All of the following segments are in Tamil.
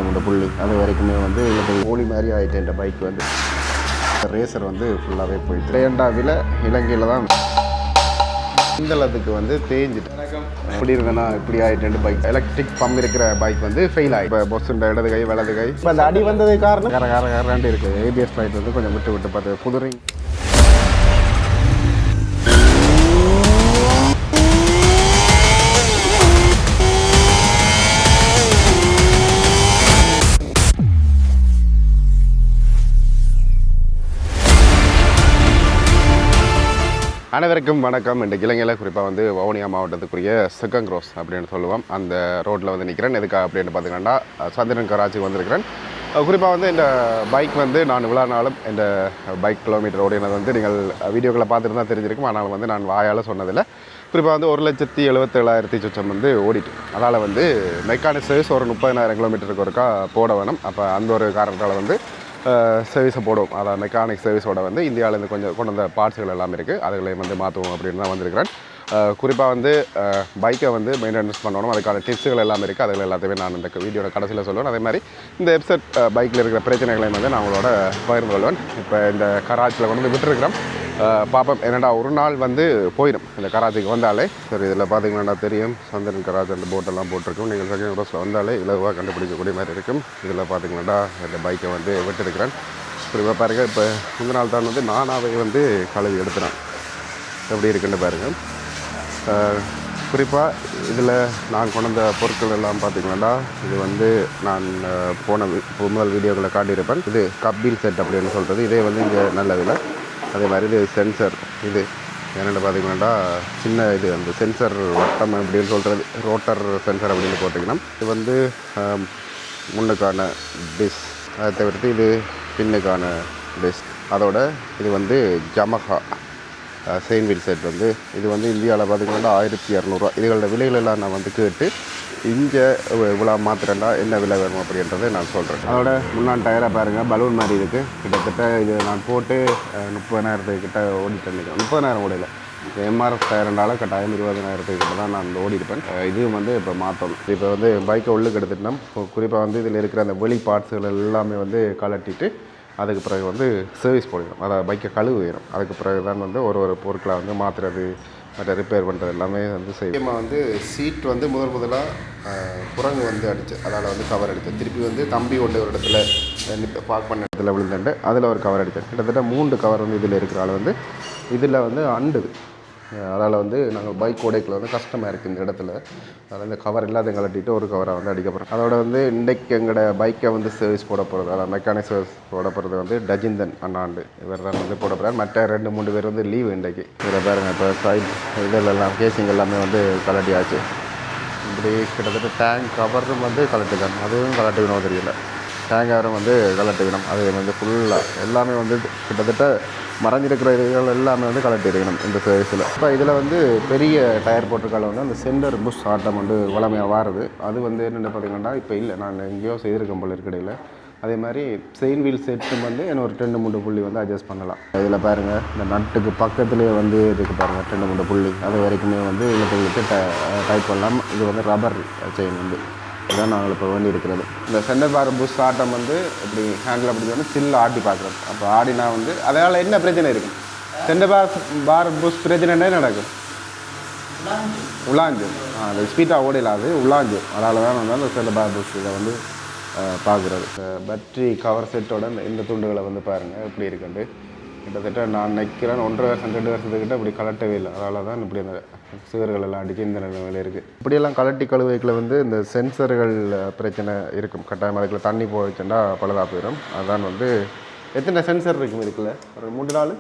2-3 புள்ளி அது வரைக்குமே வந்து ஓலி மாதிரி ஆகிட்டு இந்த பைக் வந்து ரேசர் வந்து ஃபுல்லாகவே போயிட்டு ரெண்டாவில் இலங்கையில் தான் இந்தளத்துக்கு வந்து தேஞ்சிட்டு எப்படி இருந்தேன்னா இப்படி ஆகிட்டு பைக் எலக்ட்ரிக் பம்ப் இருக்கிற பைக் வந்து ஃபெயில் ஆகி இப்போ பொஸ்ஸுன்ற இடது கை வலது கை இப்போ அந்த அடி வந்தது காரணம் காராண்டு இருக்குது ஏபிஎஸ் லைட் வந்து கொஞ்சம் விட்டு பார்த்து புதுரை அனைவருக்கும் வணக்கம். இந்த இலங்கையில் குறிப்பாக வந்து வவுனியா மாவட்டத்துக்குரிய செகண்ட் க்ரோஸ் அப்படின்னு சொல்லுவோம். அந்த ரோட்டில் வந்து நிற்கிறேன். எதுக்காக அப்படின்னு பார்த்திங்கன்னா சந்திரன் கராச்சி வந்திருக்கிறேன். குறிப்பாக வந்து இந்த பைக் வந்து நான் இவ்வளோ நாளும் இந்த பைக் கிலோமீட்டர் ஓடினது வந்து நீங்கள் வீடியோக்களை பார்த்துட்டு தான் தெரிஞ்சிருக்கும். ஆனால் வந்து நான் வாயால் சொன்னதில்லை. குறிப்பாக வந்து 1,77,000 சுச்சம் வந்து ஓடிட்டு அதனால் வந்து மெக்கானிக் சர்வீஸ் ஒரு 30,000 கிலோமீட்டருக்கு ஒருக்கா போட வேணும். அப்போ அந்த ஒரு காரணத்தால் வந்து சர்வீஸை போடுவோம். அதாவது மெக்கானிக் சர்வீஸோட வந்து இந்தியாவிலேருந்து கொஞ்சம் கொண்டு வந்த பார்ட்ஸுகள் எல்லாமே இருக்குது. அதுகளை வந்து மாற்றுவோம் அப்படின்னு தான் வந்திருக்கிறேன். குறிப்பாக வந்து பைக்கை வந்து மெயின்டெனன்ஸ் பண்ணணும். அதுக்கான டிப்ஸுகள் எல்லாமே இருக்குது. அதில் எல்லாத்தையுமே நான் இந்த வீடியோட கடைசியில் சொல்லுவேன். அதே மாதிரி இந்த எபிசோட் பைக்கில் இருக்கிற பிரச்சனைகளையும் வந்து நான் உங்களோட பகிர்ந்து கொள்வேன். இப்போ இந்த கராச்சியில் கொண்டு வந்து விட்டுருக்கிறோம். பாப்போம் என்னடா ஒரு நாள் வந்து போயிடும் இந்த கராச்சிக்கு வந்தாலே. சரி, இதில் பார்த்தீங்கன்னா தெரியும் சந்திரன் கராச்சி அந்த போட்டெல்லாம் போட்டிருக்கும். நீங்கள் செகண்ட் ரோஸில் வந்தாலே இலவாக கண்டுபிடிக்கக்கூடிய மாதிரி இருக்கும். இதில் பார்த்தீங்கன்னா இந்த பைக்கை வந்து விட்டுருக்கிறேன். இப்போ பாருங்கள், இப்போ முந்தின நாள் தான் வந்து நானாவே வந்து கழுவி எடுத்துகிறேன். எப்படி இருக்குன்னு பாருங்கள். குறிப்பாக இதில் நான் கொண்ட பொருட்கள் எல்லாம் பார்த்திங்கன்னா இது வந்து நான் போன முதல் வீடியோக்களை காட்டியிருப்பேன். இது கப்பில் செட் அப்படின்னு சொல்கிறது. இதே வந்து இங்கே நல்ல விலை. அதே மாதிரி இது சென்சர். இது என்னென்னு பார்த்திங்கன்னா சின்ன இது அந்த சென்சர் வட்டம் அப்படின்னு சொல்கிறது ரோட்டர் சென்சர் அப்படின்னு போட்டிங்கன்னா இது வந்து முன்னுக்கான டிஸ். அதை தவிர்த்து இது பின்னுக்கான டிஸ். அதோட இது வந்து ஜமஹா செயின் வீல் செட் வந்து இது வந்து இந்தியாவில் பார்த்திங்கன்னா 1,200 இதுகளோட விலைகளெல்லாம் நான் வந்து கேட்டு இங்கே இவ்வளோ மாத்திரண்டா என்ன விலை வேணும் அப்படின்றத நான் சொல்கிறேன். அதோட முன்னாடி டயராக பாருங்கள், பலூன் மாதிரி இருக்குது. கிட்டத்தட்ட இது நான் போட்டு 30,000 கிட்ட ஓடிட்டு நிற்கிறேன். 30,000 ஓடையில் எம்ஆர்எஃப் டயர்னால கட்டாயம் 20,000 கிட்ட தான் நான் ஓடிருப்பேன். இதுவும் வந்து இப்போ மாற்றணும். இப்போ வந்து பைக்கை உள்ளுக்கு எடுத்துட்டோம். குறிப்பாக வந்து இதில் இருக்கிற அந்த வெளி பார்ட்ஸுகள் எல்லாமே வந்து கலட்டிட்டு அதுக்கு பிறகு வந்து சர்வீஸ் போடணும். அதை பைக்கை கழுவு வேணும். அதுக்கு பிறகு தான் வந்து ஒரு பொருட்களை வந்து மாற்றுறது மற்ற ரிப்பேர் பண்ணுறது எல்லாமே வந்து செய்யும். வந்து சீட் வந்து முதலாக குரங்கு வந்து அடிச்சு அதனால் வந்து கவர் அடித்தேன். திருப்பி வந்து தம்பி ஒன்று ஒரு இடத்துல பார்க் பண்ண இடத்துல விழுந்துட்டு அதில் ஒரு கவர் அடித்தேன். கிட்டத்தட்ட 3 கவர் வந்து இதில் இருக்கிறாள் வந்து இதில் வந்து அண்டுது. அதனால் வந்து நாங்கள் பைக் உடைக்கில் வந்து கஷ்டமாக இருக்குது இந்த இடத்துல. அதனால் இந்த கவர் எல்லாத்தையும் கலட்டிட்டு ஒரு கவரை வந்து அடிக்கப்படுறோம். அதோட வந்து இன்றைக்கு எங்களோட பைக்கை வந்து சர்வீஸ் போட போகிறது, அதாவது மெக்கானிக் சர்வீஸ் போட போகிறது வந்து டஜிந்தன் அண்ணாண்டு இவர் தான் வந்து போட போகிறார். மற்ற 2-3 பேர் வந்து லீவு இன்றைக்கு. இதில் பாருங்கள், இப்போ சைட் இதெல்லாம் கேசிங் எல்லாமே வந்து கலட்டியாச்சு. இப்படி கிட்டத்தட்ட டேங்க் கவரும் வந்து கலட்டுதான். அதுவும் கலட்டுக்கணும் தெரியல. டேங்க் கவரும் வந்து கலட்டுக்கணும். அது வந்து ஃபுல்லாக எல்லாமே வந்து கிட்டத்தட்ட மறைஞ்சிருக்கிற இதுகள் எல்லாமே வந்து கலட்டிருக்கணும் இந்த சர்வீஸில். இப்போ இதில் வந்து பெரிய டயர் போட்டிருக்கால வந்து அந்த சென்டர் புஷ் ஆட்டம் வந்து வளமையாக வாருது. அது வந்து என்னென்ன பார்த்திங்கன்னா இப்போ இல்லை, நான் எங்கேயோ செய்திருக்கேன் போல இருக்கையில். அதே மாதிரி செயின் வீல் செட்டும் வந்து என்ன ஒரு 2-3 புள்ளி வந்து அட்ஜஸ்ட் பண்ணலாம். இதில் பாருங்கள், இந்த நட்டுக்கு பக்கத்துலேயே வந்து இதுக்கு பாருங்கள் 2-3 புள்ளி அது வரைக்குமே வந்து இழுத்து டைப் பண்ணலாம். இது வந்து ரப்பர் செயின் வந்து இதுதான் நாங்கள் இப்போ வேண்டி இருக்கிறது. இந்த சென்டர் பார் புஷ் ஆட்டம் வந்து இப்படி ஹேண்டில் அப்படி வந்து ஸ்டில் ஆட்டி பார்க்குறோம். அப்போ ஆடினா வந்து அதனால் என்ன பிரச்சனை இருக்கும்? சென்டர் பார் புஷ் பிரச்சனை என்ன நடக்கும்? உலாஞ்சு. அது ஸ்பீடாக ஓடிலாது உலாஞ்சு. அதனால தான் வந்து அந்த சென்டர் பார் புஷ் இதை வந்து பார்க்குறது. பேட்ரி கவர் செட்டோட இந்த துண்டுகளை வந்து பாருங்கள் எப்படி இருக்குண்டு. கிட்டத்தட்ட நான் நிற்கிறேன் 1.5 வருஷம் 2 வருஷத்துக்கிட்ட இப்படி கலட்டவே இல்லை. அதனால தான் இப்படி அந்த சிவர்கள் எல்லாம் அடிக்க இந்த நிலைமையில் இருக்குது. இப்படியெல்லாம் கலட்டி கழுவைக்கில் வந்து இந்த சென்சர்கள் பிரச்சனை இருக்கும். கட்டாயம் அதுக்குள்ள தண்ணி போயிடுச்சுன்னா பழுதாக போயிடும். அதுதான் வந்து எத்தனை சென்சர் இருக்கும் இருக்குல்ல? ஒரு 3-4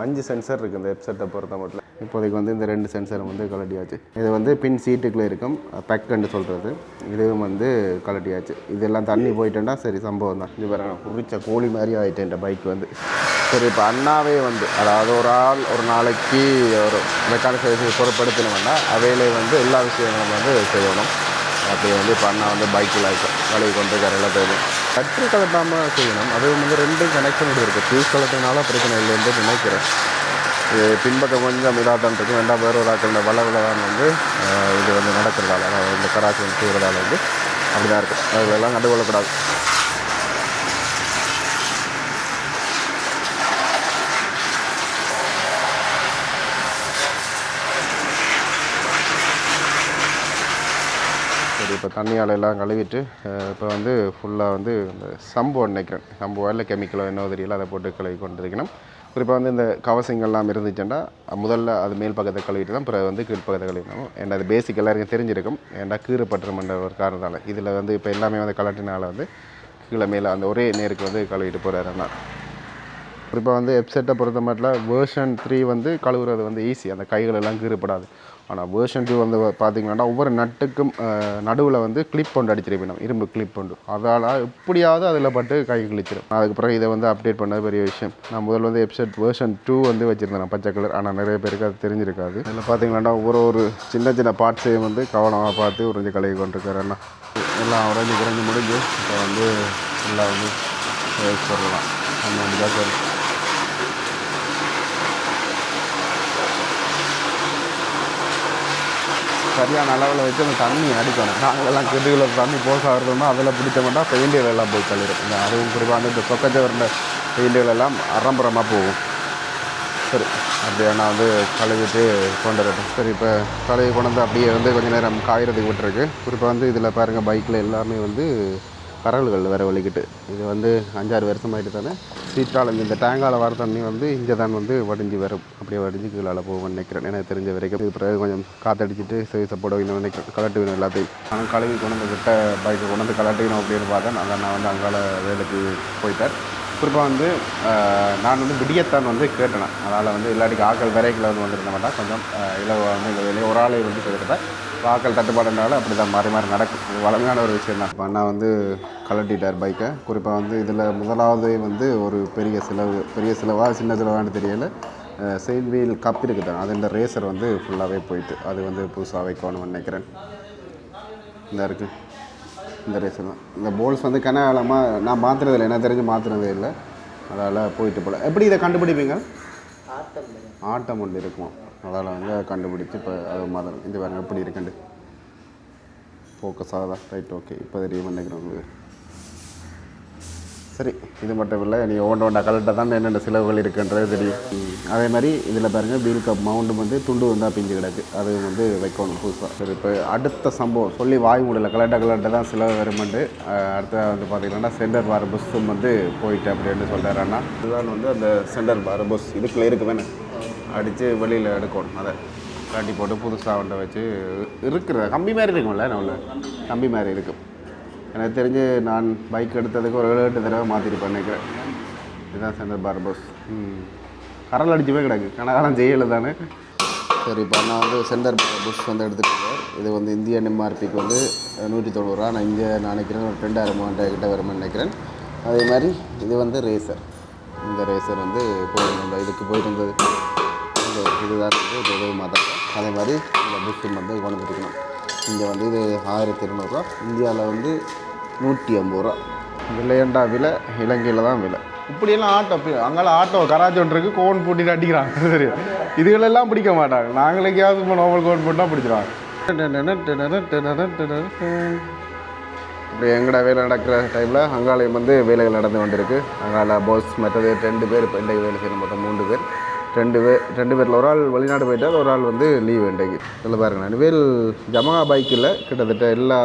5 சென்சர் இருக்குது இந்த வெப்சைட்டை பொறுத்த மட்டும். இப்போதைக்கு வந்து இந்த 2 சென்சரும் வந்து கலட்டியாச்சு. இது வந்து பின் சீட்டுக்குள்ளே இருக்கும் பெக்குன்னு சொல்கிறது. இதுவும் வந்து கலட்டியாச்சு. இதெல்லாம் தண்ணி போயிட்டேன்னா சரி சம்பவம் தான். இது பாருங்க, குறிச்ச கோழி மாதிரி ஆகிட்டேன் இந்த பைக் வந்து. சரி, இப்போ அண்ணாவே வந்து அதாவது ஒரு ஆள் ஒரு நாளைக்கு ஒரு மெக்கானிக் சர்வீஸ் பொறுப்படுத்தினோம்னா அவையிலே வந்து எல்லா விஷயங்களும் வந்து செய்யணும். அப்படி வந்து இப்போ அண்ணா வந்து பைக்கில் வழி கொண்டு எல்லாத்தையும் பேட்டரி கலட்டாமல் செய்யணும். அது வந்து 2 கனெக்ஷன் இருக்குது. ஃபியூஸ் கலட்டினால பிரச்சனை இல்லைன்னு நினைக்கிறேன். இது பின்பக்கம் கொஞ்சம் இதாக தான் இருக்கும். வேறு ஒரு ஆக்கள் வளவில் தான் வந்து இது வந்து நடக்கிறதால, அதாவது இந்த கராச்சி வந்து செய்கிறதால வந்து அப்படி தான் இருக்கும். அதெல்லாம் கண்டுகொள்ளக்கூடாது. சரி, இப்போ தண்ணியால் எல்லாம் கழுவிட்டு இப்போ வந்து ஃபுல்லாக வந்து இந்த சம்பு நினைக்கிறேன், சம்புவோ இல்லை கெமிக்கலோ என்ன தெரியல, அதை போட்டு கழுவி கொண்டு இருக்கணும். குறிப்பாக வந்து இந்த கவசங்கள்லாம் இருந்துச்சுன்னா முதல்ல அது மேல் பக்கத்தை கழுவிட்டு தான் பிறகு வந்து கீழ் பக்கத்தை கழுவிடணும். ஏன்னா அது பேசிக் எல்லாருக்கும் தெரிஞ்சிருக்கும். ஏன்னா கீறுப்பட்டுருமென்ற ஒரு காரணத்தால் இதில் வந்து இப்போ எல்லாமே வந்து கலட்டினால வந்து கீழே மேலே அந்த ஒரே நேருக்கு வந்து கழுவிட்டு போகிறாரு அண்ணா. குறிப்பாக வந்து வெப்சைட்டை பொறுத்த மட்டும் வேர்ஷன் 3 வந்து கழுவுறது வந்து ஈஸி, அந்த கைகளெல்லாம் கீறுப்படாது. ஆனால் வேர்ஷன் 2 வந்து பார்த்திங்கன்னா ஒவ்வொரு நட்டுக்கும் நடுவில் வந்து கிளிப் கொண்டு அடிச்சிருப்போம், இரும்பு கிளிப் கொண்டு. அதால் எப்படியாவது அதில் பட்டு கை கிழிச்சிடும். அதுக்கப்புறம் இதை வந்து அப்டேட் பண்ணது பெரிய விஷயம். நான் முதல்ல வந்து வெப்சைட் வேர்ஷன் 2 வந்து வச்சுருந்தேன் பச்சை கலர். ஆனால் நிறைய பேருக்கு அது தெரிஞ்சிருக்காது. இதில் பார்த்திங்கன்னா ஒவ்வொரு சின்ன சின்ன பார்ட்ஸையும் வந்து கவனமாக பார்த்து உறைஞ்சி கழுவி கொண்டிருக்காருன்னா எல்லாம் உறைஞ்சி முடிஞ்சு இப்போ வந்து எல்லாம் வந்து சொல்லலாம். அந்த மாதிரி தான் சரி. சரியான அளவில் வச்சு அந்த தண்ணி அடிக்கணும். நாங்களெல்லாம் கெட்டுகளை தண்ணி போச ஆகிறதுனா அதில் பிடிச்ச மாட்டோம் பெயிண்டுகள் எல்லாம் போய் கழுவிடும். அதுவும் குறிப்பாக வந்து இந்த சொக்கச்சவர்ந்த பெயிண்டுகள் எல்லாம் அரம்பரமாக போகும். சரி, அப்படியே நான் வந்து கழுவிட்டு கொண்டு வரட்டும். சரி, இப்போ கழுவி கொண்டு வந்து அப்படியே வந்து கொஞ்சம் நேரம் காய்கிறதுக்கு விட்டுருக்கு. குறிப்பாக வந்து இதில் பாருங்கள் பைக்கில் எல்லாமே வந்து கரல்கள் வேறு வலிக்கிட்டு. இது வந்து 5-6 வருஷமாயிட்டு தானே சீட்டால் இந்த டேங்கால் வர தண்ணி வந்து இங்கே தான் வந்து வடிஞ்சு வரும். அப்படியே வடிஞ்சு கீழால் போகும்னு நினைக்கிறேன். எனக்கு தெரிஞ்ச வரைக்கும் இது பிறகு கொஞ்சம் காற்றடிச்சிட்டு சர்வீஸை போட வேணும்னு நினைக்கிறேன். கலட்டு வேணும் எல்லாத்தையும். ஆனால் கழுவி கொண்டு வந்து விட்ட பைக்கை கொண்டு வந்து கலட்டிக்கணும் அப்படின்னு பார்த்தேன். அதை நான் வந்து அங்கால வேலைக்கு போயிட்டேன். குறிப்பாக வந்து நான் வந்து விடியத்தான் வந்து கேட்டேன். அதனால் வந்து இல்லாட்டிக்கு ஆக்கள் விரைக்கில் வந்து வந்துருந்த மாட்டேன். கொஞ்சம் இலவாக வந்து இந்த வேலையை ஒரு ஆளை வந்து சொல்லிட்டேன். வாக்கள் தட்டுப்பாடுனால அப்படி தான் மாறி மாறி நடக்கும். இது வளமையான ஒரு விஷயம் தான். இப்போ அண்ணா வந்து கலட்டிட்டார் பைக்கை. குறிப்பாக வந்து இதில் முதலாவது வந்து ஒரு பெரிய செலவாக சின்ன செலவான்னு தெரியலை. செயின் வீல் கப் இருக்குது, அது இந்த ரேசர் வந்து ஃபுல்லாகவே போயிட்டு அது வந்து புதுசாக வைக்கணும்னு நினைக்கிறேன். இந்த இருக்குது இந்த ரேசர் தான். இந்த போல்ஸ் வந்து கனகாலமாக நான் மாற்றுறதில்லை, என்ன தெரிஞ்சு மாற்றுறதே இல்லை. அதால் போயிட்டு போல். எப்படி இதை கண்டுபிடிப்பீங்க? ஆட்டம் ஒன்று இருக்குமா, அதால் வந்து கண்டுபிடிச்சி இப்போ அது மாதிரி இது வேறு எப்படி இருக்குண்டு ஃபோக்கஸ் ஆகுதா? ரைட், ஓகே, இப்போ தெரியும் நினைக்கிறேன் உங்களுக்கு. சரி, இது மட்டும் இல்லை, நீ ஒவ்வொன்றா கலட்ட தான் என்னென்ன செலவுகள் இருக்குன்றது தெரியும். அதே மாதிரி இதில் பாருங்கள் வீல் கப் மவுண்டு வந்து துண்டு வந்தால் பிஞ்சு கிடக்கு, அது வந்து வைக்கணும் புதுசாக. சரி, இப்போ அடுத்த சம்பவம் சொல்லி வாய் முடியல, கலட்ட தான் செலவு வருமெண்டு. அடுத்த வந்து பார்த்திங்கன்னா சென்டர் பார் புஷ்ஷும் வந்து போயிட்டு அப்படின்னு சொல்கிறாரு அண்ணா. இதுதான் வந்து அந்த சென்டர் பார் புஷ் இதுக்குள்ளே இருக்கு வேணும், அடித்து வெளியில் எடுக்கணும். அதை காட்டி போட்டு புதுசாக ஒன்றை வச்சு இருக்கிற கம்பி மாதிரி இருக்கும்ல, நம்மள கம்பி மாதிரி இருக்கும். எனக்கு தெரிஞ்சு நான் பைக் எடுத்ததுக்கு ஒரு 7-8 தடவை மாற்றிட்டு நினைக்கிறேன். இதுதான் சென்டர் பார் பஸ். கரல் அடிச்சுவே கிடக்கு, கனகாலம் செய்யலை தானே. சரி, இப்போ நான் வந்து சென்டர் பார் பஸ் வந்து எடுத்துகிட்டு இது வந்து இந்தியன் எம்ஆர்பிக்கு வந்து 190 ரூபா. நான் இங்கே நினைக்கிறேன் ஒரு 2000 கிட்ட வரும்னு நினைக்கிறேன். அதே மாதிரி இது வந்து ரேசர். இந்த ரேசர் வந்து போயிருந்தோம், இதுக்கு போயிருந்தது இதுதான் வந்து எதுவும் மாற்றாங்க. அதே மாதிரி இந்த புஷ்ஷும் வந்து கொண்டு வந்துருக்கணும். இங்கே வந்து இது 1200 இந்தியாவில் வந்து 150 ரூபா. விலையண்டா விலை, இலங்கையில் தான் விலை. இப்படியெல்லாம் ஆட்டோ அங்கெல்லாம் ஆட்டோ கராச்சி ஒன்று இருக்குது, கோன் போட்டிட்டு அடிக்கிறாங்க. சரி, இதுகளெல்லாம் பிடிக்க மாட்டாங்க. நாங்கள் எங்கேயாவது இப்போ நார்மல் கோன் போட்டால் பிடிச்சிடுவாங்க. இப்படி எங்கடா வேலை நடக்கிற டைமில் அங்காலயம் வந்து வேலைகள் நடந்து கொண்டிருக்கு. அங்கால பாஸ் மற்றது 2 பேர் இப்போ இன்றைக்கு வேலை செய்யணும், மொத்தம் 3 பேர். 2 பேரில் ஒரு ஆள் வெளிநாடு போயிட்டார், ஒரு ஆள் வந்து லீவ் இன்றைக்கு. இதில் பாருங்கள், இனிமேல் ஜமகா பைக்கில் கிட்டத்தட்ட எல்லா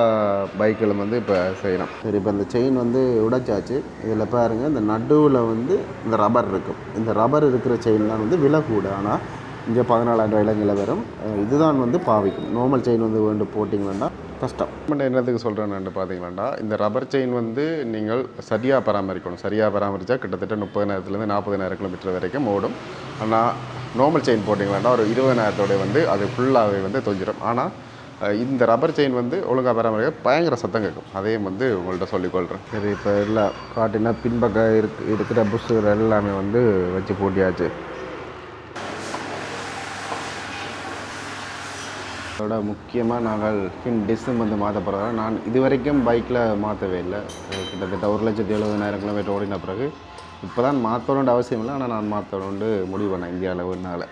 பைக்கிலும் வந்து இப்போ செய்யணும். சரி, இப்போ இந்த செயின் வந்து உடைச்சாச்சு. இதில் பாருங்கள், இந்த நடுவில் வந்து இந்த ரப்பர் இருக்கும். இந்த ரப்பர் இருக்கிற செயின்லாம் வந்து விலை கூட. ஆனால் இங்கே 14,000 இலங்கையில் வரும். இதுதான் வந்து பாவிக்கும். நார்மல் செயின் வந்து வேண்டு போட்டிங்கன்னா கஷ்டம். பட் என்னத்துக்கு சொல்கிறேன்னு பார்த்தீங்களாண்டா, இந்த ரப்பர் செயின் வந்து நீங்கள் சரியாக பராமரிக்கணும். சரியாக பராமரித்தா கிட்டத்தட்ட 30,000 40,000 கிலோமீட்டர் வரைக்கும் ஓடும். ஆனால் நார்மல் செயின் போட்டிங்களாண்டா ஒரு 20,000 வந்து அது ஃபுல்லாகவே வந்து தொங்கிடும். ஆனால் இந்த ரப்பர் செயின் வந்து ஒழுங்காக பராமரிக்க பயங்கர சத்தம் கேட்கும். அதையும் வந்து உங்கள்கிட்ட சொல்லிக்கொள்கிறேன். சரி, இப்போ எல்லாம் காட்டினா பின்பக்கம் இருக்கிற புஷ்ஷுகள் எல்லாமே வந்து வச்சு போட்டியாச்சு. அதோட முக்கியமாக நாங்கள் டிஸ்ஸும் வந்து மாற்ற போகிறோம். நான் இது வரைக்கும் பைக்கில் மாற்றவே இல்லை. கிட்டத்தட்ட 1,70,000 கிலோமீட்டர் ஓடின பிறகு இப்போ தான் மாற்றணுன்ற அவசியம் இல்லை. ஆனால் நான் மாற்றணுண்டு முடிவு பண்ணேன் இந்திய அளவுனால.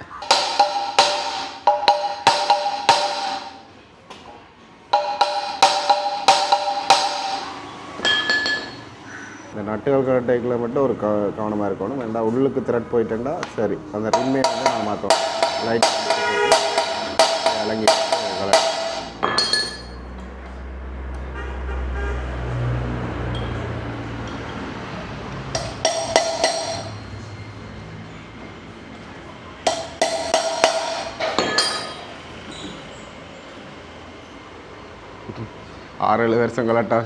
இந்த நட்டுகள் கட்டைக்கில் மட்டும் ஒரு கவனமாக இருக்கணும். வேண்டாம் உள்ளுக்கு த்ரெட் போயிட்டேன்னா சரி அந்த ரிம்மே வந்து நான் மாற்றோம். லைட் இறங்கி கலர் 6-7 வருஷம் கலாட்டா.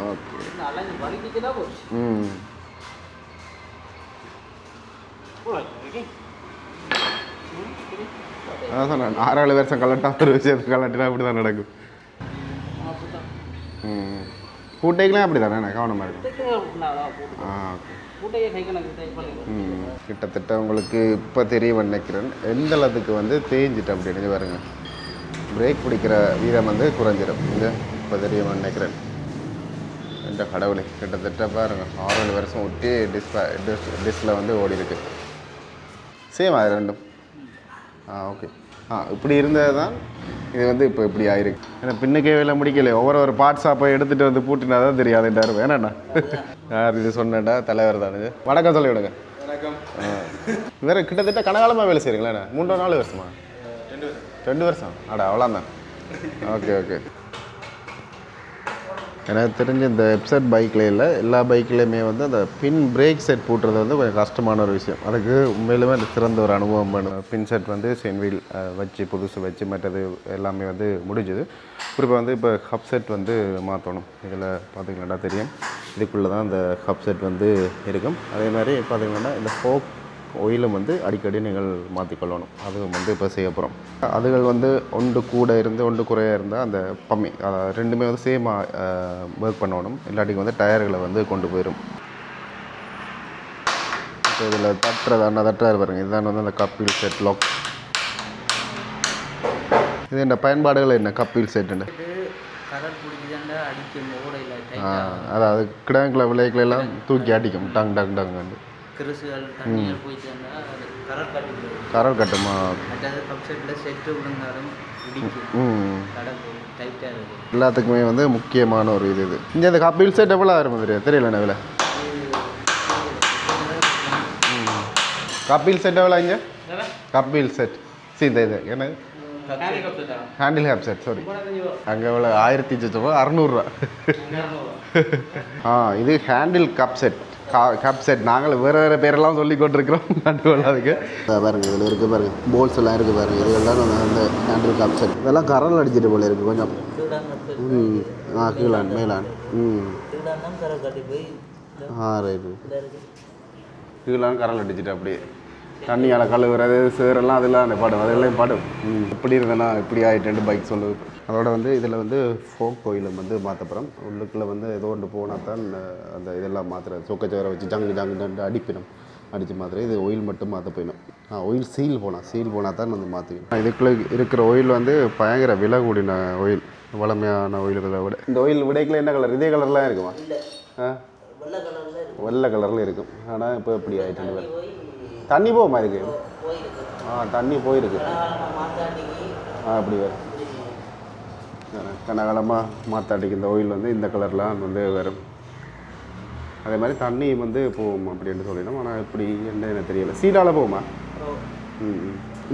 ஓகே அதான் சொன்னேன் 6-7 வருஷம் கலாட்டா ஒரு விஷயத்துக்கு கலாட்டினா அப்படி தான் நடக்கும். கூட்டைக்கெலாம் அப்படி தானே கவனமாக இருக்கும். கிட்டத்தட்ட உங்களுக்கு இப்போ தெரிய நினைக்கிறேன் எந்த அளவுக்கு வந்து தேஞ்சிட்டு அப்படின்னு பாருங்க. பிரேக் பிடிக்கிற வீதம் வந்து குறைஞ்சிடும். இங்கே இப்போ தெரிய நினைக்கிறேன். எந்த கடவுளை கிட்டத்தட்ட பாருங்கள் 6-7 வருஷம் ஒட்டி டிஸ்கில் வந்து ஓடி இருக்கு. சேம் அது ரெண்டும். ஓகே இப்படி இருந்தது தான் இது வந்து இப்போ இப்படி ஆயிருக்கு. ஏன்னா பின்னுக்கே வேலை முடிக்கல. ஒவ்வொரு பார்ட்ஸாக போய் எடுத்துகிட்டு வந்து பூட்டினா தான் தெரியாதுன்றாரு. வேணாண்ணா யார் இது சொன்னேன்டா தலைவர் தானே. வணக்கம் சொல்லி விடுங்க. வணக்கம். வேறு கிட்டத்தட்ட கனகாலமாக வேலை செய்கிறீங்களா? 3-4 வருஷமா? 2 வருஷம். அவ்வளோதான். Okay okay. எனக்கு தெரிஞ்ச இந்த எப்செட் பைக்கில் இல்லை எல்லா பைக்லேயுமே வந்து அந்த பின் பிரேக் செட் போட்டுறது வந்து கொஞ்சம் கஷ்டமான ஒரு விஷயம். அதுக்கு உண்மையிலுமே சிறந்த ஒரு அனுபவம் வேணும். பின் செட் வந்து சென்வீல் வச்சு புதுசு வச்சு மற்றது எல்லாமே வந்து முடிஞ்சுது. குறிப்பாக வந்து இப்போ ஹப் செட் வந்து மாற்றணும். இதில் பார்த்திங்கன்னா தெரியும் இதுக்குள்ளே தான் இந்த ஹப் செட் வந்து இருக்கும். அதே மாதிரி பார்த்திங்கன்னா இந்த ஃபோக் ஆயிலும் வந்து அடிக்கடி நீங்கள் மாற்றிக்கொள்ளணும். அதுவும் வந்து இப்போ செய்ய போகிறோம். அதுகள் வந்து ஒன்று கூட இருந்து ஒன்று குறையாக இருந்தால் அந்த பம்மி ரெண்டுமே வந்து சேமாக ஒர்க் பண்ணணும். இல்லாட்டிக்கு வந்து டயர்களை வந்து கொண்டு போயிடும். இப்போ இதில் தட்டுறாரு பாருங்கள். இதுதான் வந்து அந்த கப்பில் செட் லாக். இது என்ன பயன்பாடுகள் என்ன கப்பில் செட்டுன்னு? அதாவது கிடங்கில் விலைகளெல்லாம் தூக்கி அடிக்கும். டங் டங் டங்கு கரல் கட்டுமா? எல்லாத்துக்குமே வந்து முக்கியமான ஒரு இது. இங்கே இந்த கப்பில் செட் எவ்வளோ ஆகும் தெரியல என்ன கப்பில் செட் எவ்வளோ இங்கே? கப்பில் செட் இந்த இது என்ன ஹேண்டில் ஹேப் செட் சாரி அங்கே எவ்வளோ 1600 இது ஹேண்டில் கப் செட் நாங்கள் வேறு பேரெல்லாம் சொல்லி கொண்டிருக்கிறோம். அதுக்கு பாருங்கள் இதில் இருக்குது பாருங்கள் போல்ஸ் எல்லாம் இருக்குது பாருங்கள். இதெல்லாம் அந்த ஹேண்டில் கப் செட் இதெல்லாம் கரல் அடிச்சிட்டு போல இருக்குது கொஞ்சம். கீழான் மேலான் ரைட்டு கீழான் கரல் அடிச்சுட்டு அப்படியே தண்ணியால் கழுவுறது சேரெல்லாம் அதெல்லாம் அந்த படும் அதெல்லாம் படும். இப்படி இருந்தேன்னா இப்படி ஆகிட்டேன்ட்டு பைக் சொல்லுது. அதோட வந்து இதில் வந்து ஃபோக் ஆயிலும் வந்து மாற்றப்புறம் உள்ளுக்குள்ளே வந்து ஏதோ ஒன்று போனால் தான் அந்த இதெல்லாம் மாற்றுறது. சொக்கச்சவரை வச்சு ஜங்கு அடிப்பிடும். அடித்து மாத்திரம் இது ஆயில் மட்டும் மாற்ற போயிடும். ஆயில் சீல் போனால் தான் வந்து மாற்றிக்கணும். இதுக்குள்ளே இருக்கிற ஆயில் வந்து பயங்கர விலை கூடின ஆயில். வளமையான ஆயில்களை விட இந்த ஆயில் விடைக்குள்ள என்ன கலர்? இதே கலர்லாம் இருக்குமா? வெள்ளை கலரில் இருக்கும். ஆனால் இப்போ இப்படி ஆகிட்டு தண்ணி போகுமா இருக்கு? தண்ணி போயிருக்கு. அப்படி வரும் கனகாலமாக மாற்றாட்டிக்கு இந்த ஆயில் வந்து இந்த கலர்லாம் வந்து வரும். அதே மாதிரி தண்ணி வந்து போகும் அப்படின்னு சொல்லிடணும். ஆனால் இப்படி என்ன எனக்கு தெரியலை. சீலால் போகுமா?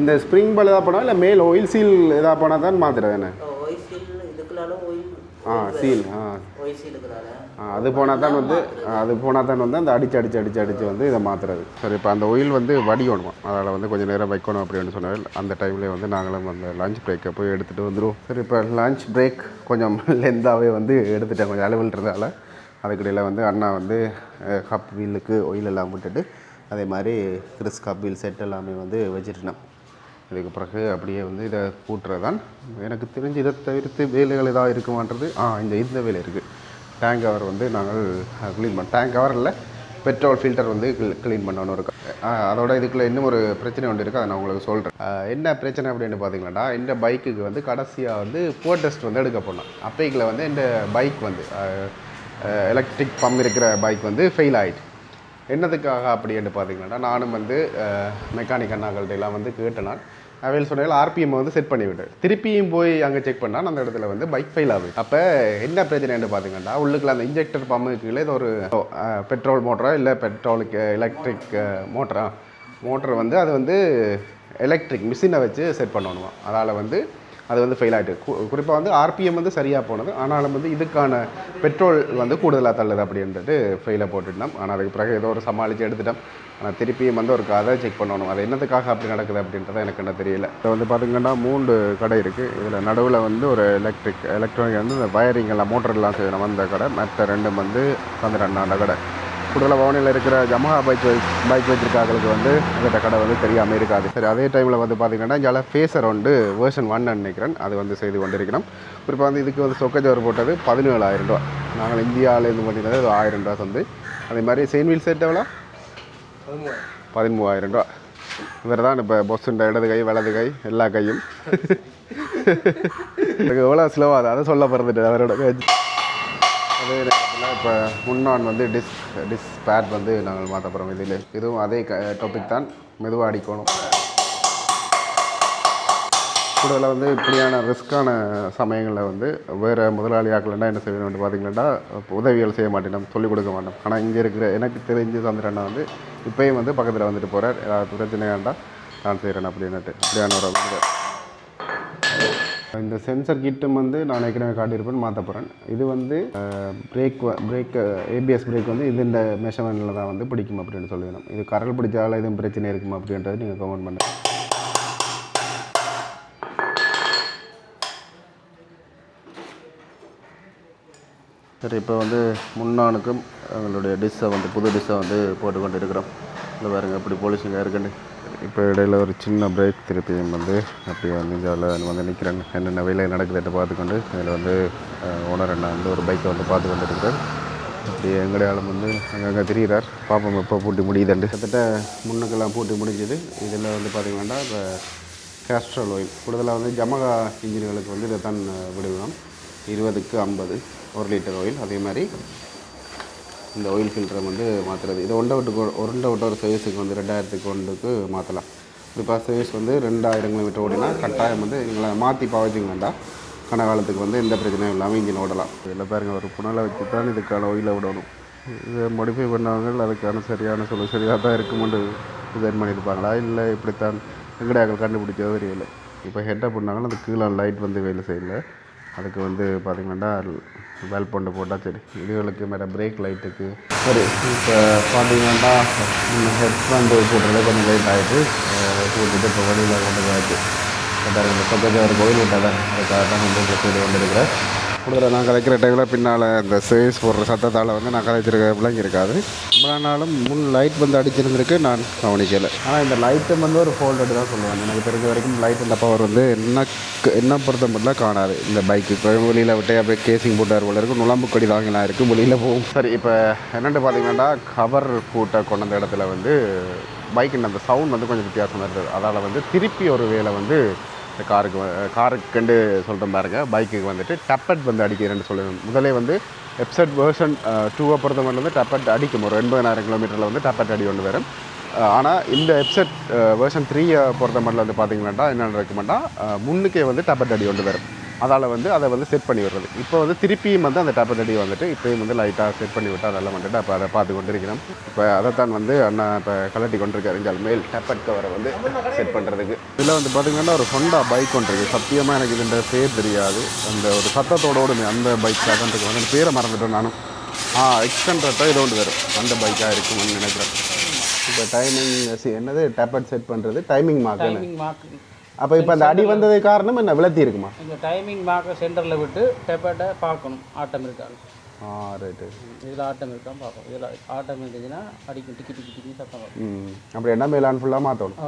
இந்த ஸ்ப்ரிங் பால் எதாவது போனால் இல்லை மேல் ஆயில் சீல் எதாவது போனால் தான் மாற்றுறது என்ன? சீல் அது போனால் தான் வந்து அந்த அடித்து வந்து இதை மாற்றுறது. சரி இப்போ அந்த ஆயில் வந்து வடிக்கணுமா? அதில் வந்து கொஞ்சம் நேரம் வைக்கணும் அப்படின்னு சொன்னார். அந்த டைம்லேயே வந்து நாங்களும் அந்த லஞ்ச் பிரேக்கை போய் எடுத்துகிட்டு வந்துடுவோம். சரி இப்போ லஞ்ச் பிரேக் கொஞ்சம் லென்த்தாகவே வந்து எடுத்துட்டேன் கொஞ்சம் அளவுன்றதால. அதுக்கிடையில் வந்து அண்ணா வந்து கப் வீலுக்கு ஆயில் எல்லாம் விட்டுட்டு அதே மாதிரி கிறிஸ் கப் வீல் செட் எல்லாமே வந்து வச்சுருந்தேன். இதுக்கு பிறகு அப்படியே வந்து இதை கூட்டுறது தான் எனக்கு தெரிஞ்சு. இதை தவிர்த்து வேலைகள் ஏதாவது இருக்குமான்றது இந்த வேலை இருக்குது. டேங்க் கவர் வந்து நாங்கள் க்ளீன் பண்ணோம். டேங்க் கவர் இல்லை பெட்ரோல் ஃபில்டர் வந்து க்ளீன் பண்ணணும் இருக்கு. அதோட இதுக்குள்ளே இன்னும் ஒரு பிரச்சனை ஒன்று இருக்குது. அதை நான் உங்களுக்கு சொல்கிறேன். என்ன பிரச்சனை அப்படின்னு பார்த்தீங்கன்னா இந்த பைக்குக்கு வந்து கடைசியாக வந்து போர் டெஸ்ட் வந்து எடுக்க போனோம். அப்பைக்கில் வந்து இந்த பைக் வந்து எலக்ட்ரிக் பம்ப் இருக்கிற பைக் வந்து ஃபெயில் ஆகிட்டு. என்னதுக்காக அப்படின்னு பார்த்தீங்கன்னா நானும் வந்து மெக்கானிக் அண்ணாக்கள்கிட்ட எல்லாம் வந்து கேட்டேன். அவையில் சொன்னால் ஆர்பிஎம் வந்து செட் பண்ணிவிட்டு திருப்பியும் போய் அங்கே செக் பண்ணால் அந்த இடத்துல வந்து பைக் ஃபெயில் ஆகுது. அப்போ என்ன பிரச்சனைன்னு பார்த்தீங்கன்னா உள்ளுக்குள்ள அந்த இன்ஜெக்டர் பம்புக்கு இது ஒரு பெட்ரோல் மோட்டரா இல்லை பெட்ரோலுக்கு எலக்ட்ரிக் மோட்டர் வந்து அது வந்து எலக்ட்ரிக் மிஷினை வச்சு செட் பண்ணணுமா. அதனால் வந்து அது வந்து ஃபெயில் ஆகிட்டு குறிப்பாக வந்து ஆர்பிஎம் வந்து சரியாக போனது. ஆனாலும் வந்து இதுக்கான பெட்ரோல் வந்து கூடுதலாக தள்ளுது அப்படின்ட்டு ஃபெயிலாக போட்டுட்டோம். ஆனால் அதுக்கு பிறகு ஏதோ ஒரு சமாளித்து எடுத்துட்டோம். ஆனால் திருப்பியும் வந்து ஒரு அதை செக் பண்ணணும். அது என்னத்துக்காக அப்படி நடக்குது அப்படின்றத எனக்கு என்ன தெரியல. இப்போ வந்து பார்த்திங்கன்னா 3 கடை இருக்குது. இதில் நடுவில் வந்து ஒரு எலக்ட்ரானிக் வந்து இந்த வயரிங் எல்லாம் மோட்டர்லாம் செய்யணும் அந்த கடை. மற்ற 2 வந்து அந்த கடை. கூடுதலாக பவனியில் இருக்கிற ஜமஹா பைக் வச்சிருக்காங்களுக்கு வந்து அந்த கடை வந்து தெரியாமல் இருக்காது. சரி, அதே டைமில் வந்து பார்த்திங்கன்னா இங்கே ஃபேஸர் வந்து வெர்ஷன் 1 நினைக்கிறேன் அது வந்து செய்து கொண்டிருக்கணும். குறிப்பாக வந்து இதுக்கு வந்து சொக்கஜவர் போட்டது 17,000 ரூபா. நாங்கள் இந்தியாவிலேருந்து பார்த்தீங்கன்னா 1000 ரூபா வந்து. அதே மாதிரி செயின் வீல் செட் எவ்வளோ 13,000 ரூபா. இவர் தான் இப்போ பொஸ்ஸுண்ட இடது கை வலது கை எல்லா கையும் எவ்வளோ ஸ்லோவாக அதை சொல்ல பிறந்துட்டு அவரோட அதே நேரத்தில் இப்போ முன்னான் வந்து டிஸ் பேட் வந்து நாங்கள் மாற்ற போகிறோம். இதுவும் அதே டாபிக் தான். மெதுவாக அடிக்கணும். கூடுதலாக வந்து இப்படியான ரிஸ்க்கான சமயங்களில் வந்து வேறு முதலாளியாக்கலன்னா என்ன செய்யணும்னு பார்த்தீங்கன்னா உதவிகள் செய்ய மாட்டேன், நம்ம சொல்லிக் கொடுக்க மாட்டோம். ஆனால் இங்கே இருக்கிற எனக்கு தெரிஞ்ச சந்திரண்ணா வந்து இப்போயும் வந்து பக்கத்தில் வந்துட்டு போகிறார். ஏதாவது பிரச்சனையாண்டா நான் செய்கிறேன் அப்படின்னுட்டு இப்படியான ஒரு இந்த சென்சர் கிட்டும் வந்து நான் ஏற்கனவே காட்டியிருப்பேன், மாற்ற போகிறேன். இது வந்து பிரேக் ஏபிஎஸ் பிரேக் வந்து இந்த மெஷர்மெண்ட்டில் தான் வந்து பிடிக்கும் அப்படின்னு சொல்லிடணும். இது கரல் பிடிச்சால எதுவும் பிரச்சனை இருக்குமா அப்படின்றது நீங்கள் கமெண்ட் பண்ணுங்கள். சரி, இப்போ வந்து முன்னானுக்கும் எங்களுடைய டிஷ்ஷை வந்து புது டிஷ்ஷை வந்து போட்டுக்கொண்டு இருக்கிறோம். இல்லை பாருங்கள் எப்படி போலீஸுங்க இருக்குன்னு. இப்போ இடையில் ஒரு சின்ன பிரேக் திருப்பியும் வந்து அப்படியே வந்து இதில் வந்து நிற்கிறேன். என்னென்ன வேலை நடக்குதுட்டு பார்த்துக்கொண்டு இதில் வந்து ஓனர் அண்ணா வந்து ஒரு பைக்கை வந்து பார்த்து கொண்டு இருக்கிறார். அப்படி எங்களுடைய ஆளும் வந்து அங்கங்கே திரிகிறார். பாப்போம் எப்போ பூட்டி முடியுதுண்டு. கிட்டத்தட்ட முன்னுக்கெல்லாம் பூட்டி முடிஞ்சுது. இதில் வந்து பார்த்திங்கன்னா இப்போ கேஸ்ட்ரல் ஆயில் கூடுதலாக வந்து ஜமகா இன்ஜின்களுக்கு வந்து இதை தான் விடுவோம். 20க்கு 50 1 லிட்டர் ஆயில். அதே மாதிரி இந்த ஆயில் ஃபில்டரை வந்து மாற்றுறது. இதை ஒன்றை விட்டு ஒரு சர்வீஸுக்கு வந்து 2000க்கு மாற்றலாம். இப்போ சர்வீஸ் வந்து 2000 கிலோமீட்டர் ஓடினா கட்டாயம் வந்து எங்களை மாற்றி பாவச்சிங்கன்னா கனகாலத்துக்கு வந்து எந்த பிரச்சனையும் இல்லாமல் இன்ஜின் ஓடலாம். இதில் பாருங்கள் ஒரு புனலை வச்சு தான் இதுக்கான ஆயிலை விடணும். இதை மாடிஃபை பண்ணவங்க அதுக்கான சரியான சரியாக தான் இருக்குமென்று டிசைன் பண்ணியிருப்பாங்களா இல்லை இப்படித்தான் எங்கடையாக்கள் கண்டுபிடிச்சதோ தெரியல. இப்போ ஹெட்டப் பண்ணாங்கன்னா அது கீழே லைட் வந்து வேலை செய்யலை. அதுக்கு வந்து பார்த்திங்கன்னா பெல்ட் கொண்டு போட்டால் சரி. இதுகளுக்கு மேலே பிரேக் லைட்டுக்கு சரி. இப்போ பார்த்தீங்கன்னா ஹெட் வந்து போட்டுறதே கொஞ்சம் லைட் ஆகிட்டு போட்டுட்டு இப்போ வழியில் கொண்டு போயாச்சு. இந்த பக்கத்தில் ஒரு கோயில் விட்டால் தான் அதுக்காக தான் வந்து போய்ட்டு வந்துருக்கிறேன். கூடுதலாக நான் கலைக்கிற டைமில் பின்னால் இந்த சர்வீஸ் போடுற சத்தத்தால் வந்து நான் கலைச்சிருக்க பிள்ளைங்க இருக்காது. இவ்வளோ நாளும் முன் லைட் வந்து அடிச்சிருந்துருக்கு, நான் கவனிக்கலை. ஆனால் இந்த லைட்டை வந்து ஒரு ஃபோல்டட் தான் சொல்லுவாங்க. எனக்கு தெரிஞ்ச வரைக்கும் லைட் இந்த பவர் வந்து என்ன பொறுத்த மட்டும் காணாது. இந்த பைக்கு வெளியில் விட்டு அப்படியே கேசிங் போட்டார் போல இருக்கும். நுழம்பு கொடி தாங்கலாம் இருக்குது, வெளியில் போகும். சரி, இப்போ என்னென்னு பார்த்தீங்கன்னா கவர் பூட்டை கொண்ட அந்த இடத்துல வந்து பைக்குன்னு அந்த சவுண்ட் வந்து கொஞ்சம் வித்தியாசமாக இருந்தது. அதால் வந்து திருப்பி ஒரு வேலை வந்து காருக்குண்டு சொல்கிறேன் பாருங்க. பைக்குக்கு வந்துட்டு டப்பட் வந்து அடிக்கிறேன்னு சொல்லுவேன். முதலே வந்து எப்செட் வெர்ஷன் 2 பொறுத்த மட்டும் வந்து டப்பட் அடிக்கும். ஒரு 80,000 கிலோமீட்டரில் வந்து டப்பட் அடி ஒன்று வரும். ஆனால் இந்த எப்செட் வெர்ஷன் 3 பொறுத்த மட்டும் வந்து பார்த்தீங்கன்னா என்ன இருக்குமெண்டா முன்னுக்கே வந்து டப்பட் அடி ஒன்று வரும். அதால் வந்து அதை வந்து செட் பண்ணி விடுறது. இப்போ வந்து திருப்பியும் வந்து அந்த டப்பட் அடி வந்துட்டு இப்போயும் வந்து லைட்டாக செட் பண்ணி விட்டு அதெல்லாம் வந்துட்டு அப்போ அதை பார்த்து கொண்டு இருக்கிறோம். இப்போ அதைத்தான் வந்து அண்ணா இப்போ கலட்டி கொண்டிருக்காரு. இங்கே மேல் டப்பட் கவரை வந்து செட் பண்ணுறதுக்கு. இதில் வந்து பார்த்திங்கன்னா ஒரு ஹோண்டா பைக் ஒன்று இருக்குது. சத்தியமாக எனக்கு இதுன்ற பேர் தெரியாது. அந்த ஒரு சத்தத்தோடு அந்த பைக் தான் இருக்குது. வந்து பேரை மறந்துட்டேன் நானும். எக்ஸ்டெண்டர்ட்டோ ஏதோ ஒன்று வரும், அந்த பைக்காக இருக்கும்னு நினைக்கிறேன். இப்போ டைமிங் என்னது டப்பட் செட் பண்ணுறது டைமிங் மார்க். அப்போ இப்போ அந்த அடி வந்தது காரணம் என்ன விளத்தி இருக்குமா? இந்த டைமிங் மார்க்கை சென்டரில் விட்டு டெப்பட்டை பார்க்கணும் ஆட்டம் இருக்காது. ரைட்டு. இதில் ஆட்டம் இருக்கான்னு பார்க்கணும். இதில் ஆட்டம் இருந்துச்சுன்னா அடிக்கும் டிக்கி சத்தம் வரும். அப்படி என்ன மேலான் ஃபுல்லாக மாற்றணும்.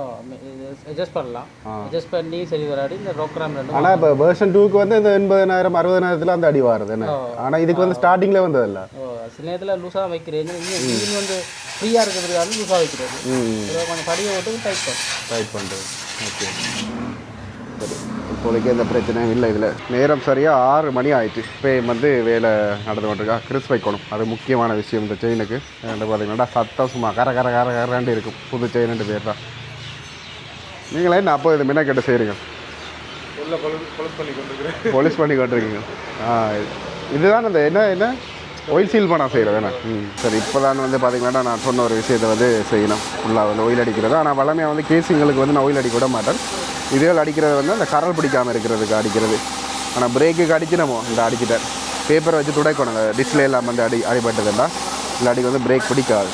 அட்ஜஸ்ட் பண்ணலாம். அட்ஜஸ்ட் பண்ணி சரி வராடி இந்த ப்ரோக்ராம் ரெண்டு. ஆனால் இப்போ வெர்ஷன் 2க்கு வந்து இந்த 80,000 60,000 அந்த அடி வருது என்ன. ஆனால் இதுக்கு வந்து ஸ்டார்டிங்கில் வந்ததில்ல. சில நேரத்தில் லூஸாக வைக்கிறேன். இன்ஜின் வந்து ஃப்ரீயாக இருக்கிறதுக்காக லூஸாக வைக்கிறது. கொஞ்சம் படியை விட்டு டைட் பண்ணுறது. ஓகே, சரி. இப்போதைக்கு எந்த பிரச்சனையும் இல்லை. இதில் நேரம் சரியாக 6 மணி ஆயிடுச்சு. இப்போ வந்து வேலை நடந்து கொண்டிருக்கா. கிறிஸ் வைக்கணும், அது முக்கியமான விஷயம் இந்த செயினுக்கு. பார்த்தீங்கன்னா சத்தம் சும்மா கர கர கர கரண்டு இருக்கும். புது செயின்னு பேர் தான். நீங்களே என்ன அப்போ இது மின்ன கேட்ட செய்கிறீங்க போலீஸ் பண்ணி கொண்டிருக்கீங்க. இதுதான் அந்த என்ன ஆயில் சீல் பண்ண செய்கிறது வேணா. சரி, இப்போ தான் வந்து பார்த்தீங்கன்னா நான் சொன்ன ஒரு விஷயத்தை வந்து செய்யணும். ஃபுல்லாக வந்து ஆயில் அடிக்கிறது. ஆனால் வளமையாக வந்து கேசிங்களுக்கு வந்து நான் ஆயில் அடிக்க விட மாட்டேன். இதுகள் அடிக்கிறது வந்து அந்த கரல் பிடிக்காமல் இருக்கிறதுக்கு அடிக்கிறது. ஆனால் பிரேக்குக்கு அடிக்கணுமோ இந்த அடிக்கிட்டேன் பேப்பரை வச்சு துடைக்கணும். அந்த டிஸ்பிளே எல்லாம் வந்து அடிபட்டதுன்னா இல்லாட்டி வந்து பிரேக் பிடிக்காது.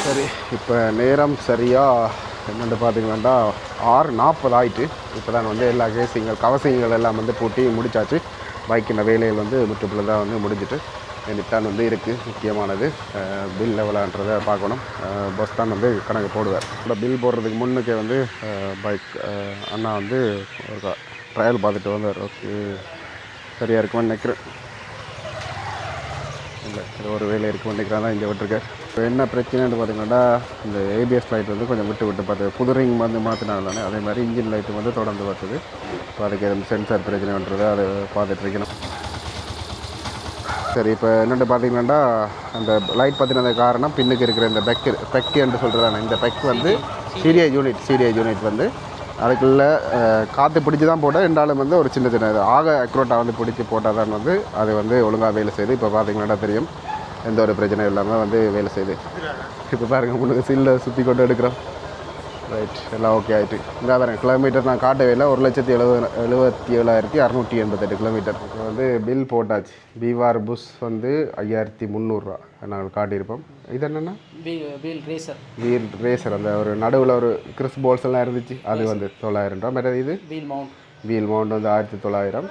சரி, இப்போ நேரம் சரியாக என்னென்னு பார்த்தீங்கன்னா 6:40 ஆகிட்டு. இப்போ தான் வந்து எல்லா கவசங்கள் எல்லாம் வந்து பூட்டி முடிச்சாச்சு. பைக்கின் வேலைகள் வந்து முற்றுப்புள்ள தான் வந்து முடிஞ்சிட்டு தான் வந்து இருக்குது. முக்கியமானது பில் லெவலான்றதை பார்க்கணும். பஸ் தான் வந்து கணக்கு போடுவார். இந்த பில் போடுறதுக்கு முன்னுக்கே வந்து பைக் அண்ணா வந்து ஒரு ட்ரையல் பார்த்துட்டு வந்தார். ஓகே, சரியாக இருக்குமான்னு நினைக்கிறேன். இல்லை, இது ஒரு வேலை இருக்குமான்னு நினைக்கிறேன் தான் இங்கே விட்டுருக்கார். இப்போ என்ன பிரச்சனைன்னு பார்த்தீங்கன்னா இந்த ஏபிஎஸ் லைட் வந்து கொஞ்சம் விட்டு பார்த்து புது ரிங் வந்து மாற்றினாங்க தானே, அதே மாதிரி இன்ஜின் லைட்டு வந்து தொடர்ந்து பார்த்தது. இப்போ அதுக்கு எதுவும் சென்சார் பிரச்சனைன்றதை அதை பார்த்துட்ருக்கணும். சரி, இப்போ என்னென்னு பார்த்தீங்கன்னா அந்த லைட் பற்றினது காரணம் பின்னுக்கு இருக்கிற இந்த பெக்கு என்று சொல்கிறதான இந்த பெக் வந்து சீரியா யூனிட் வந்து அதுக்குள்ளே காற்று பிடிச்சி தான் போட்டால் ரெண்டாலும் வந்து ஒரு சின்ன ஆக அக்ரோட்டாக வந்து பிடிச்சி போட்டால் தான் வந்து அது வந்து ஒழுங்காக வேலை செய்யுது. இப்போ பார்த்தீங்கன்னா தெரியும், எந்த ஒரு பிரச்சனையும் இல்லாமல் வந்து வேலை செய்யுது. இப்போ பாருங்கள், முன்னுக்கு சில்லை சுற்றி கொண்டு எடுக்கிறோம். ரைட், எல்லாம் ஓகே ஆகிட்டு. இந்த பாருங்கள், கிலோமீட்டர் நான் காட்டவே இல்லை. 1,77,688 கிலோமீட்டர். இப்போ வந்து பில் போட்டாச்சு. பீவார் புஷ் வந்து 5,300 நாங்கள் காட்டியிருப்போம். இது என்னென்னா வீல் ரேசர். அந்த ஒரு நடுவில் ஒரு கிறிஸ் போல்ஸ் எல்லாம் இருந்துச்சு, அது வந்து 900 ரூபா. மற்றது இது வீல் மவுண்ட் வந்து 1900.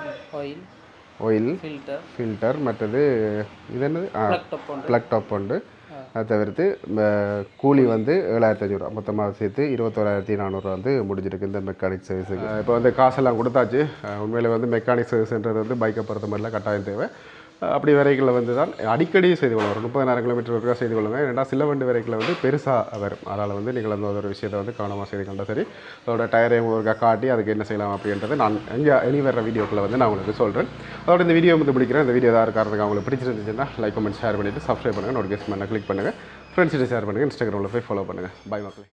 Oil filter. மற்றது இது என்னது ப்ளக் டாப் உண்டு. அதை தவிர்த்து கூலி வந்து 7,500 ரூபா. மொத்தமாக சேர்த்து 21,400 வந்து முடிஞ்சிருக்கு இந்த மெக்கானிக் சர்வீஸுக்கு. இப்போ வந்து காசெல்லாம் கொடுத்தாச்சு. உண்மையில் வந்து மெக்கானிக் சர்வீஸ்ன்றது வந்து பைக்கை பொறுத்த மாதிரிலாம் கட்டாயம் தேவை. அப்படி வரைகளில் வந்து தான் அடிக்கடி செய்து கொள்ளும். ஒரு 30,000 கிலோமீட்டர் வரைக்கும் செய்து கொள்ளுங்க. ஏன்னா சில வண்டி வரைகளில் வந்து பெருசாக வரும். அதனால் வந்து நீங்கள் அந்த ஒரு விஷயத்தை வந்து கவனமாக செய்து கொண்டா சரி. அதோட டயரையும் ஒரு காட்டி அதுக்கு என்ன செய்யலாம் அப்படின்றது நான் இனி வர வீடியோக்களை வந்து நான் உங்களுக்கு சொல்கிறேன். அதோட இந்த வீடியோ வந்து பிடிக்கிறேன். இந்த வீடியோ தான் இருக்கிறதுக்கு அவங்களுக்கு பிடிச்சிருந்துச்சுன்னா லைக், கமெண்ட், ஷேர் பண்ணிவிட்டு சப்ஸ்கிரைப் பண்ணுங்கள். நோட்டிஃபிகேஷன் பண்ண கிளிக் பண்ணுங்கள். ஃப்ரெண்ட்ஸ்கிட்ட ஷேர் பண்ணுங்கள். இன்ஸ்டாகிராமில் போய் ஃபாலோ பண்ணுங்கள். பை மக்களே.